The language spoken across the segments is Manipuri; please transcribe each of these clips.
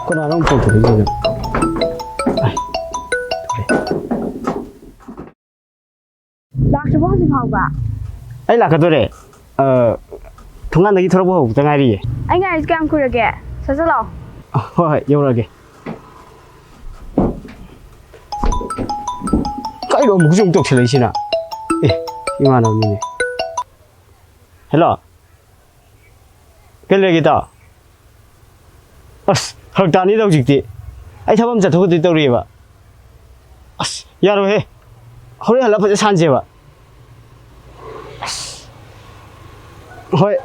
그나랑 보고 이제. 낙지 버스 파우가. 아이 라카도래. 통안다기 들어보고 장아리. 아이가 이제 काम 그러게. 서서로. ꯍꯣꯏ ꯌꯧꯔꯒꯦ ꯀꯩꯅꯣ ꯑꯃꯨꯛꯁꯨ ꯑꯃꯨꯛ ꯇꯧꯁꯤꯜꯂꯛꯏꯁꯤꯅ 이만원이네 헬로 ꯀꯩ ꯑꯁ ꯐꯔꯛ ꯇꯥꯅꯤꯗ ꯍꯧꯖꯤꯛꯇꯤ ꯑꯩ ꯊꯕꯛ ꯑꯃ ꯆꯠꯊꯣꯛꯀꯗꯣꯏ ꯇꯧꯔꯤꯑꯕ ꯑꯁ ꯌꯥꯔꯣꯏꯍꯦ ꯍꯣꯔꯦꯟ ꯍꯜꯂꯛ ꯐꯖꯅ ꯁꯥꯟꯁꯦꯕ ꯍꯣꯏ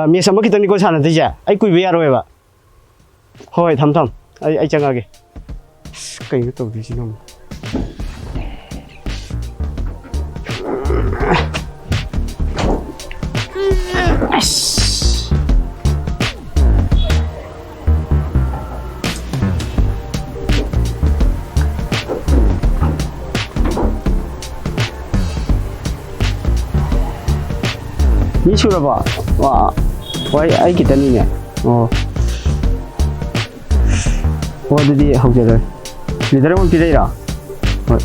ꯃꯦꯠꯆ ꯑꯃ ꯈꯤꯇꯪꯅꯤꯀꯣ ꯁꯥꯟꯅꯗꯣꯏꯁꯦ ꯑꯩ ꯀꯨꯏꯕ ꯌꯥꯔꯣꯏꯕ ꯍꯣꯏ ꯊꯝ ꯑꯩ ꯆꯪꯉꯛꯑꯒꯦ ꯑꯁ ꯀꯩꯅꯣ ꯇꯧꯗꯣꯏꯁꯤꯅꯣ ꯃꯤ ꯁꯨꯔꯕꯣ 와 ꯍꯣꯏ ꯑꯩ ꯈꯤꯇꯅꯤꯅꯦ ꯑꯗꯨꯗꯤ ꯍꯧꯖꯔꯦ ꯂꯤꯗꯔ ꯑꯃ ꯄꯤꯔꯛꯏꯔꯥ ꯍꯣꯏ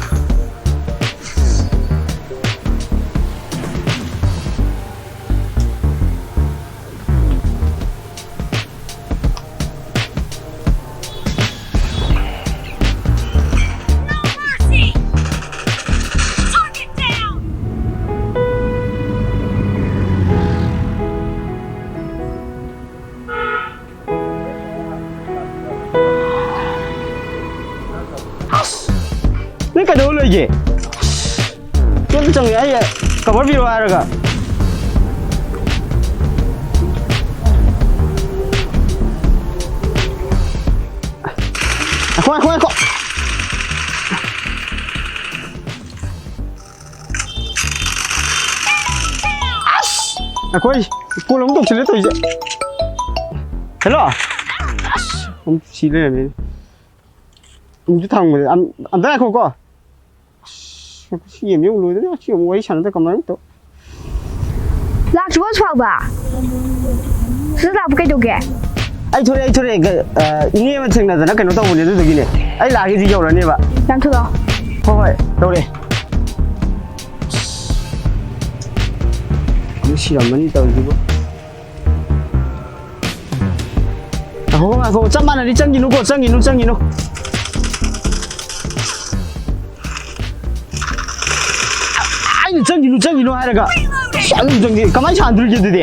ꯅꯪ ꯀꯩꯗꯧ ꯂꯩꯒꯦ ꯀꯩꯝ ꯆꯪꯉꯦ ꯑꯩ ꯀꯚꯔ ꯄꯤꯔꯣ ꯍꯥꯏꯔꯒ ꯉꯥꯏꯈꯣ ꯑꯩꯈꯣꯏ ꯀꯣꯜ ꯑꯃꯨꯛ ꯇꯧꯁꯤꯜꯂꯦ ꯇꯧꯔꯤꯁꯦ ꯍꯦꯜꯂꯣ ꯑꯃꯨꯛ ꯁꯤ ꯂꯩꯔꯝꯃꯦ ꯑꯃꯨꯛꯁꯨ ꯊꯝꯈ꯭ꯔꯦ ꯑꯝꯇ ꯉꯥꯏꯈꯣꯀꯣ ꯁꯤ ꯑꯃ ꯑꯃꯨꯛ ꯂꯣꯏꯗꯣꯏꯅꯦ ꯁꯤ ꯑꯃꯨꯛ ꯋꯥꯔꯤ ꯁꯥꯟꯅꯗ ꯀꯃꯥꯏꯅ ꯇꯧ 낙지 버스 파우가. 서서로 그ꯩ도게. ꯑꯩ ꯊꯣꯔꯛꯑꯦ ꯏꯅꯦ ꯑꯃ ꯊꯦꯡꯅꯗꯅ ꯀꯩꯅꯣ ꯇꯧꯕꯅꯦ ꯑꯗꯨꯗꯨꯒꯤꯅꯦ ꯑꯩ ꯂꯥꯛꯑꯒꯗꯤ ꯌꯧꯔꯅꯦꯕ ꯌꯥꯝ ꯊꯨꯔꯣ ꯍꯣꯏ ꯇꯧꯔꯦ ꯑꯃꯨꯛ ꯁꯤꯔꯝꯃꯅꯤ ꯇꯧꯔꯤꯁꯤꯕꯨ ꯉꯥꯏꯈꯣ ꯆꯞ ꯃꯥꯟꯅꯗꯤ ꯆꯪꯈꯤꯅꯨꯀꯣ ꯆꯪꯈꯤꯅꯨ ꯑꯩꯅ ꯆꯪꯈꯤꯅꯨ ꯍꯥꯏꯔꯒ ꯑꯗꯨꯝ ꯆꯪꯗꯦ ꯀꯃꯥꯏꯅ ꯁꯥꯟꯅꯗꯣꯔꯤꯒꯦ ꯑꯗꯨꯗꯤ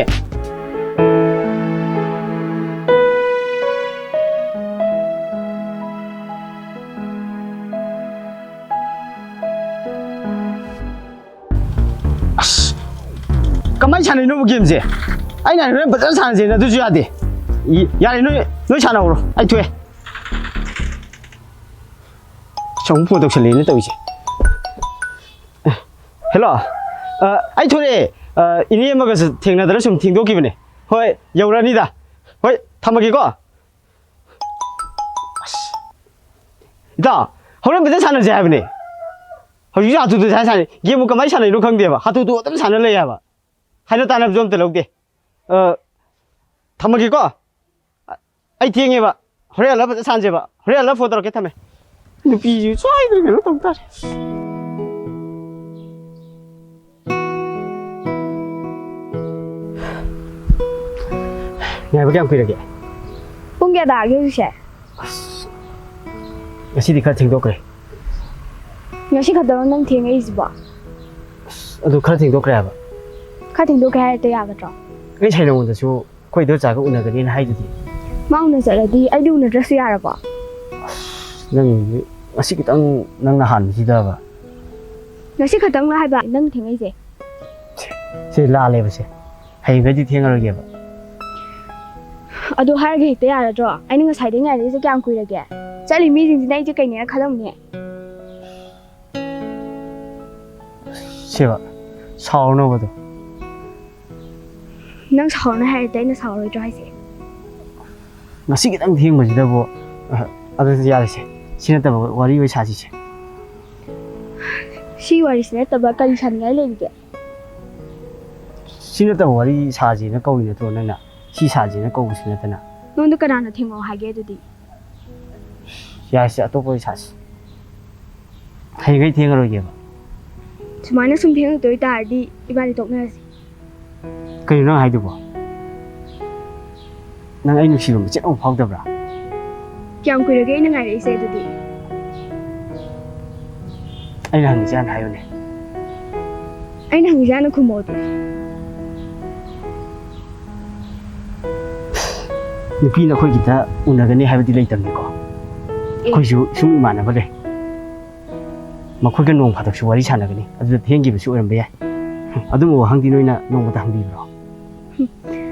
ꯑꯁ ꯀꯃꯥꯏꯅ ꯁꯥꯟꯅꯩꯅꯣꯕ ꯒꯦꯝꯁꯦ ꯑꯩꯅ ꯍꯣꯔꯦꯟ ꯐꯖꯅ ꯁꯥꯟꯅꯁꯦꯅ ꯑꯗꯨꯁꯨ ꯌꯥꯗꯦ ꯌꯥꯔꯦ ꯅꯣꯏ ꯁꯥꯟꯅꯍꯧꯔꯣ ꯑꯩ ꯊꯣꯛꯑꯦ ꯁꯣꯝ ꯐꯣꯟ ꯇꯧꯁꯜꯂꯦꯅ ꯇꯧꯔꯤꯁꯦ ꯍꯦꯜꯂꯣ ꯑꯩ ꯊꯣꯛꯑꯦ ꯏꯅꯦ ꯑꯃꯒ ꯊꯦꯡꯅꯗꯅ ꯁꯨꯝ ꯊꯦꯡꯗꯣꯛꯈꯤꯕꯅꯦ ꯍꯣꯏ ꯌꯧꯔꯅꯤꯗ ꯍꯣꯏ ꯊꯝꯃꯒꯦꯀꯣ ꯑꯁ ꯏꯇꯥꯎ ꯍꯣꯔꯦꯟ ꯐꯖꯅ ꯁꯥꯟꯅꯁꯦ ꯍꯥꯏꯕꯅꯦ ꯍꯧꯖꯤꯛꯁꯨ ꯍꯥꯊꯨꯗ ꯁꯥꯟꯅꯩ ꯒꯦꯝꯕꯨ ꯀꯃꯥꯏꯅ ꯁꯥꯟꯅꯩꯅꯣ ꯈꯪꯗꯦꯕ ꯍꯥꯊꯨꯗꯨ ꯑꯗꯨꯝ ꯁꯥꯟꯅ ꯂꯩ ꯍꯥꯏꯕ ꯍꯥꯏꯅ ꯇꯥꯟꯅꯕꯁꯨ ꯑꯝꯇ ꯂꯧꯗꯦ ꯊꯝꯃꯒꯦꯀꯣ ꯑꯩ ꯊꯦꯡꯉꯦꯕ ꯍꯣꯔꯦꯟ ꯍꯜꯂ ꯐꯖꯅ ꯁꯥꯟꯅꯁꯦꯕ ꯍꯣꯔꯦꯟ ꯍꯜꯂ ꯐꯣꯟ ꯇꯧꯔꯛꯀꯦ ꯊꯝꯃꯦ ꯅꯨꯄꯤꯁꯨ ꯁꯣꯏꯗꯅ ꯀꯩꯅꯣ ꯇꯧ ꯇꯥꯔꯦ ꯉꯥꯏꯕ ꯀꯌꯥꯝ ꯀꯨꯏꯔꯒꯦ ꯄꯨꯡ ꯀꯌꯥ ꯇꯥꯔꯒꯦ ꯍꯧꯖꯤꯛꯁꯦ ꯉꯁꯤꯗꯤ ꯈꯔ ꯊꯦꯡꯗꯣꯛꯈ꯭ꯔꯦ ꯉꯁꯤ ꯈꯛꯇꯔꯣ ꯅꯪ ꯊꯦꯡꯉꯛꯏꯁꯤꯕꯣ ꯑꯗꯨ ꯈꯔ ꯊꯦꯡꯗꯣꯛꯈ꯭ꯔꯦ ꯍꯥꯏꯕ ꯈꯔ ꯊꯦꯡꯗꯣꯛꯈ꯭ꯔꯦ ꯍꯥꯏꯔꯗꯤ ꯌꯥꯒꯗ꯭ꯔꯣ ꯑꯩ ꯁꯥꯏꯅꯉꯣꯟꯗꯁꯨ ꯑꯩꯈꯣꯏ ꯏꯗꯣꯝꯆꯥꯒ ꯎꯅꯒꯅꯤꯅ ꯍꯥꯏꯗꯨꯗꯤ ꯃꯥ ꯎꯅ ꯆꯠꯂꯗꯤ ꯑꯩꯗꯤ ꯎꯅꯗ꯭ꯔꯁꯨ ꯌꯥꯔꯕꯣ ꯅꯪ ꯉꯁꯤ ꯈꯤꯇꯪ ꯅꯪꯅ ꯍꯥꯟꯕꯁꯤꯗꯕ ꯉꯁꯤ ꯈꯛꯇꯪꯅ ꯍꯥꯏꯕ ꯅꯪ ꯊꯦꯡꯉꯛꯏꯁꯦ ꯁꯤ ꯂꯥꯜꯂꯦꯕꯁꯦ ꯍꯌꯦꯡꯈꯩꯗꯤ ꯊꯦꯡꯉꯔꯣꯏꯒꯦꯕ ꯑꯗꯨ ꯍꯥꯏꯔꯒ ꯍꯦꯛꯇ ꯌꯥꯔꯗ꯭ꯔꯣ ꯑꯩꯅ ꯉꯁꯥꯏꯗꯩ ꯉꯥꯏꯔꯛꯏꯁꯦ ꯀꯌꯥꯝ ꯀꯨꯏꯔꯒꯦ ꯆꯠꯂꯤ ꯃꯤꯁꯤꯡꯁꯤꯅ ꯑꯩꯁꯦ ꯀꯩꯅꯦꯅ ꯈꯜꯂꯝꯅꯤ ꯁꯦꯕ ꯁꯥꯎꯔꯅꯣꯕꯗꯣ ꯅꯪ ꯁꯥꯎꯔꯅꯨ ꯍꯥꯏꯔꯗꯤ ꯑꯩꯅ ꯁꯥꯎꯔꯣꯏꯗ꯭ꯔꯣ ꯍꯥꯏꯁꯦ ꯉꯁꯤ ꯈꯤꯇꯪ ꯊꯦꯡꯕꯁꯤꯗꯕꯨ ꯑꯗꯨꯗꯤ ꯌꯥꯔꯁꯦ ꯁꯤ ꯅꯠꯇꯕ ꯋꯥꯔꯤ ꯑꯣꯏ ꯁꯥꯁꯤꯁꯦ ꯁꯤ ꯋꯥꯔꯤꯁꯤ ꯅꯠꯇꯕ ꯀꯔꯤ ꯁꯥꯅꯤꯡꯉꯥꯏ ꯂꯩꯔꯤꯒꯦ ꯁꯤ ꯅꯠꯇꯕ ꯋꯥꯔꯤ ꯁꯥꯁꯤꯅ ꯀꯧꯏ ꯅꯠꯇ꯭ꯔꯣ ꯅꯪꯅ ꯁꯤ ꯁꯥꯁꯤꯅ ꯀꯧꯕꯁꯤ ꯅꯠꯇꯅ ꯅꯉꯣꯟꯗ ꯀꯅꯥꯅ ꯊꯦꯡꯉꯛꯑꯣ ꯍꯥꯏꯒꯦ ꯑꯗꯨꯗꯤ 야이씨 또 사시 하이가 땡으로게 Sumana sum theng toi tar di ibani tokna si. 그리 너 하이도 봐 난 아이 누시로 쟤 파우더라 Kyam kui rage ina ngai re se du di. 아이 한 잔 하요네 Aina hang jana kumo du. 누피나 거기 기타 운나가니 하이디 레이터니까 거기서 숨이 많아 버래 ꯃꯈꯣꯏꯒ ꯅꯣꯡ ꯐꯥꯗꯣꯛꯁꯨ ꯋꯥꯔꯤ ꯁꯥꯟꯅꯒꯅꯤ ꯑꯗꯨꯗ ꯊꯦꯡꯈꯤꯕꯁꯨ ꯑꯣꯏꯔꯝꯕ ꯌꯥꯏ ꯑꯗꯨꯝ ꯋꯥꯍꯪꯗꯤ ꯅꯣꯏꯅ ꯅꯣꯡꯃꯗ ꯍꯪꯕꯤꯕ꯭ꯔꯣ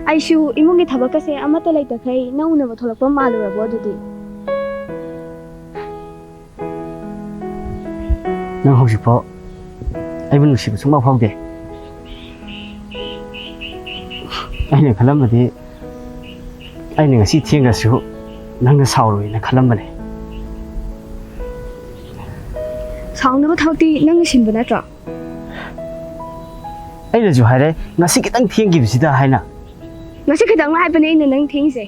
Aishu imunggi thabak kase amata lai takai na unaba tholakpa malurabo adudi. ꯅꯪ ꯍꯧꯖꯤꯛꯐꯥꯎ ꯑꯩꯕꯨ ꯅꯨꯡꯁꯤꯕ ꯁꯨꯡꯐꯥꯎ ꯐꯥꯎꯗꯦ ꯑꯩꯅ ꯈꯜꯂꯝꯕꯗꯤ ꯑꯩꯅ ꯉꯁꯤ ꯊꯦꯡꯉꯁꯨ ꯅꯪꯅ ꯁꯥꯎꯔꯣꯏꯅ ꯈꯜꯂꯝꯕꯅꯦ Saungnaba thauti nang sinba natro. ꯑꯩꯅꯁꯨ ꯍꯥꯏꯔꯦ ꯉꯁꯤ ꯈꯤꯇꯪ ꯊꯦꯡꯈꯤꯕꯁꯤꯗ ꯍꯥꯏꯅ Ngasi khidang lai bane ina nang thengse.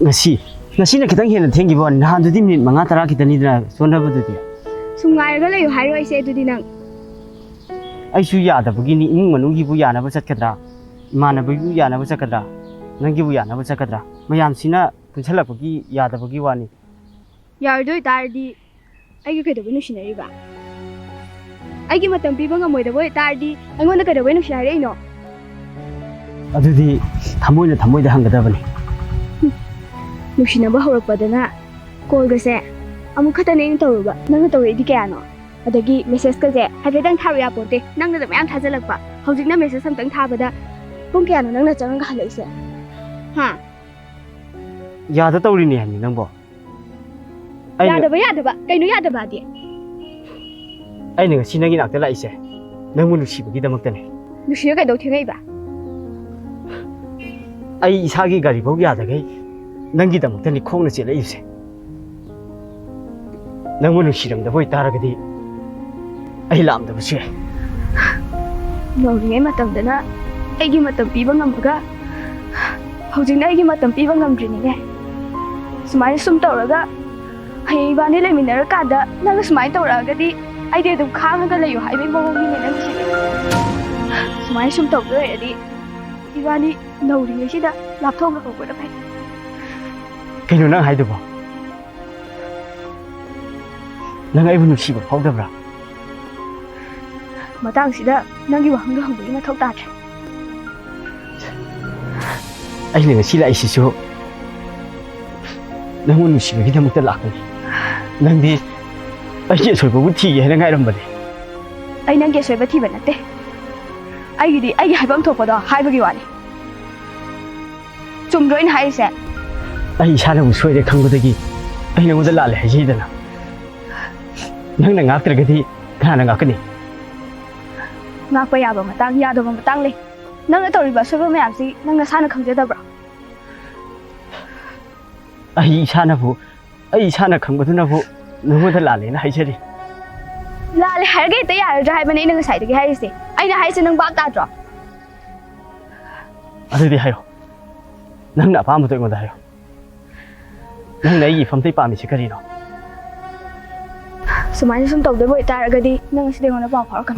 ꯉꯁꯤꯅ ꯈꯤꯇꯪ ꯍꯦꯟꯅ ꯊꯦꯡꯈꯤꯕ ꯋꯥꯅꯤ ꯅꯍꯥꯟꯗꯨꯗꯤ minute 5-10 ꯈꯤꯇꯅꯤꯗꯅ ꯆꯣꯟꯅꯕꯗꯨꯗꯤ Sungai ga lai hairo ise adudi nang. ꯑꯩꯁꯨ ꯌꯥꯗꯕꯒꯤꯅꯤ ꯏꯃꯨꯡ ꯃꯅꯨꯡꯒꯤꯕꯨ ꯌꯥꯅꯕ ꯆꯠꯀꯗ꯭ꯔꯥ ꯏꯃꯥꯟꯅꯕꯒꯤꯕꯨ ꯌꯥꯅꯕ ꯆꯠꯀꯗ꯭ꯔꯥ ꯅꯪꯒꯤꯕꯨ ꯌꯥꯅꯕ ꯆꯠꯀꯗ꯭ꯔꯥ ꯃꯌꯥꯝꯁꯤꯅ ꯄꯨꯟꯁꯤꯜꯂꯛꯄꯒꯤ ꯌꯥꯗꯕꯒꯤ ꯋꯥꯅꯤ Yardoi tardi aigi kaidabai nusinariba. Aigi matam piba ngamoidaboi tardi aingonda kaidabai nusinari aino. ꯑꯗꯨꯗꯤ ꯊꯃꯣꯏꯗ ꯍꯪꯒꯗꯕꯅꯤ Nusinaba horakpadana call gase amuk khatane aina tawruba nangna tawredi kayano. Adagi message ka je haifetang tharu ya ponte nangna da mayam thajalakpa hojikna message samtang thabada pung kayano nangna changa halaise. Ha ꯌꯥꯗ ꯇꯧꯔꯤꯅꯤ ꯍꯥꯏꯅꯤ ꯅꯪꯕꯣ yadaba kaino yadaba di. ꯑꯩꯅ ꯉꯁꯤ ꯅꯪꯒꯤ ꯅꯥꯛꯇ ꯂꯥꯛꯏꯁꯦ ꯅꯪꯕꯨ ꯅꯨꯡꯁꯤꯕꯒꯤꯗꯃꯛꯇꯅꯤ Nusiya kaidau thengaiba. ꯑꯩ ꯏꯁꯥꯒꯤ ꯒꯥꯔꯤꯐꯥꯎ ꯌꯥꯗꯒꯩ ꯅꯪꯒꯤꯗꯃꯛꯇꯅꯤ ꯈꯣꯡꯅ ꯆꯦꯜꯂꯛꯏꯕꯁꯦ ꯅꯪꯕꯨ ꯅꯨꯡꯁꯤꯔꯝꯗꯕ ꯑꯣꯏꯇꯥꯔꯒꯗꯤ ꯑꯩ ꯂꯥꯛꯑꯝꯗꯕꯁꯨ ꯌꯥꯏ Nauringai matamdana aigi matam piba ngamaga hojikna aigi matam piba ngamdrinine. Sumai sum tawraga hayai bani leminarakada nang sumai tawragadi aide dum khangaga layu haibai mawongni nang sini. Sumai sum tawradi ibani nauringai sida lapthonga kokona phai. ꯀꯩꯅꯣ ꯅꯪ ꯍꯥꯏꯗꯨꯕꯣ ꯅꯪ ꯑꯩꯕꯨ ꯅꯨꯡꯁꯤꯕ ꯐꯥꯎꯗꯕ꯭ꯔꯥ Matang sida nangi wahangga hangbagi mathau tatre. ꯑꯩꯅ ꯉꯁꯤ ꯂꯥꯛꯏꯁꯤꯁꯨ ꯅꯪꯕꯨ ꯅꯨꯡꯁꯤꯕꯒꯤꯗꯃꯛꯇ ꯂꯥꯛꯄꯅꯤ ꯅꯪꯗꯤ ꯑꯩꯒꯤ ꯑꯁꯣꯏꯕꯕꯨ ꯊꯤꯒꯦ ꯍꯥꯏꯅ ꯉꯥꯏꯔꯝꯕꯅꯤ Ai nangi soiba thiba natte. Aigidi aigi haibam thokpado haibagi wani. Chumroin haise. ꯑꯩ ꯏꯁꯥꯅꯕꯨ ꯁꯣꯏꯔꯦ ꯈꯪꯕꯗꯒꯤ ꯑꯩ ꯅꯉꯣꯟꯗ ꯂꯥꯜꯂꯦ ꯍꯥꯏꯖꯩꯗꯅ ꯅꯪꯅ ꯉꯥꯛꯇ꯭ꯔꯒꯗꯤ ꯀꯅꯥꯅ ꯉꯥꯛꯀꯅꯤ Ngakpa yaba matang yadaba matang le. Nangna tawriba soiba mayamsi nangna sana khangjadabra. ꯑꯩ ꯏꯁꯥꯅ ꯈꯪꯕꯗꯨꯅꯕꯨ ꯅꯉꯣꯟꯗ ꯂꯥꯜꯂꯦꯅ ꯍꯥꯏꯖꯔꯤ Lale harge ta yarajra haibane ina ngasai dagi haise. Aina haise nang bap tadro. ꯑꯗꯨꯗꯤ ꯍꯥꯏꯌꯣ ꯅꯪꯅ ꯑꯄꯥꯝꯕꯗꯣ ꯑꯩꯉꯣꯟꯗ ꯍꯥꯏꯌꯣ ꯅꯪꯅ ꯑꯩꯒꯤ ꯏꯐꯝꯇꯩ ꯄꯥꯝꯃꯤꯁꯤ ꯀꯔꯤꯅꯣ Sumai sum tawdaba oitaragadi nang sida ngona paw pharakan.